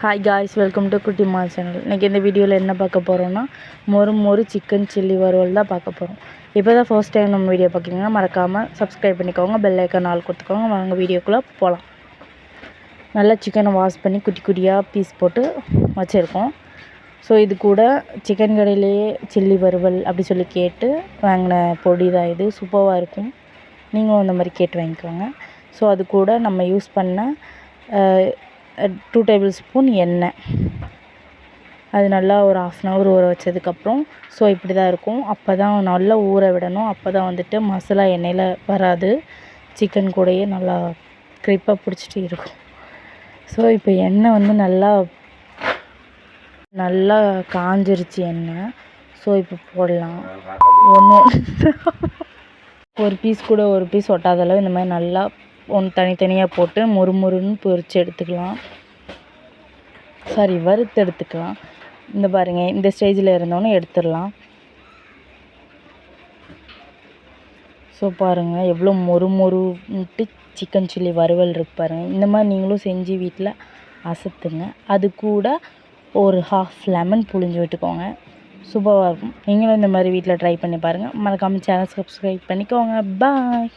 Hi guys, welcome to குட்டிமா channel. இன்றைக்கி இந்த வீடியோவில் என்ன பார்க்க போகிறோன்னா மொறு சிக்கன் சில்லி வறுவல் தான் பார்க்க போகிறோம். இப்போ தான் ஃபர்ஸ்ட் டைம் நம்ம வீடியோ பார்க்குறீங்கன்னா மறக்காமல் சப்ஸ்கிரைப் பண்ணிக்கோங்க, பெல் ஐக்கான் ஆல் கொடுத்துக்கோங்க. வாங்க வீடியோக்குள்ளே போகலாம். நல்லா சிக்கனை வாஷ் பண்ணி குட்டி குட்டியாக பீஸ் போட்டு வச்சுருக்கோம். ஸோ இது கூட சிக்கன் கடையிலேயே சில்லி வறுவல் அப்படி சொல்லி கேட்டு வாங்கின பொடி தான் இது. சூப்பராக இருக்கும், நீங்களும் அந்த மாதிரி கேட்டு வாங்கிக்கோங்க. ஸோ அது கூட நம்ம யூஸ் பண்ண 2 டேபிள் ஸ்பூன் எண்ணெய், அது நல்லா ஒரு 1/2 hour ஊற வச்சதுக்கப்புறம் ஸோ இப்படி தான் இருக்கும். அப்போ தான் நல்லா ஊற விடணும். அப்போ தான் வந்துட்டு மசாலா எண்ணெயில் வராது, சிக்கன் கூடயே நல்லா க்ரிப்பாக பிடிச்சிட்டு இருக்கும். ஸோ இப்போ எண்ணெய் வந்து நல்லா காஞ்சிருச்சு எண்ணெய். ஸோ இப்போ போடலாம். ஒரு பீஸ் கூட ஒரு பீஸ் ஒட்டாதளவு இந்த மாதிரி நல்லா தனித்தனியாக போட்டு மொறுன்னு பொரித்து எடுத்துக்கலாம். வறுத்து எடுத்துக்கலாம். இந்த பாருங்கள், இந்த ஸ்டேஜில் இருந்தோன்னே எடுத்துடலாம். ஸோ பாருங்கள் எவ்வளோ மொறுன்ட்டு சிக்கன் சில்லி வறுவல் இருக்கு பாருங்கள். இந்த மாதிரி நீங்களும் செஞ்சு வீட்டில் அசத்துங்க. அது கூட ஒரு 1/2 லெமன் புழிஞ்சு விட்டுக்கோங்க. சூப்பராக இருக்கும். நீங்களும் இந்த மாதிரி வீட்டில் ட்ரை பண்ணி பாருங்கள். மறக்காமல் சேனல் சப்ஸ்கிரைப் பண்ணிக்கோங்க. பாய்.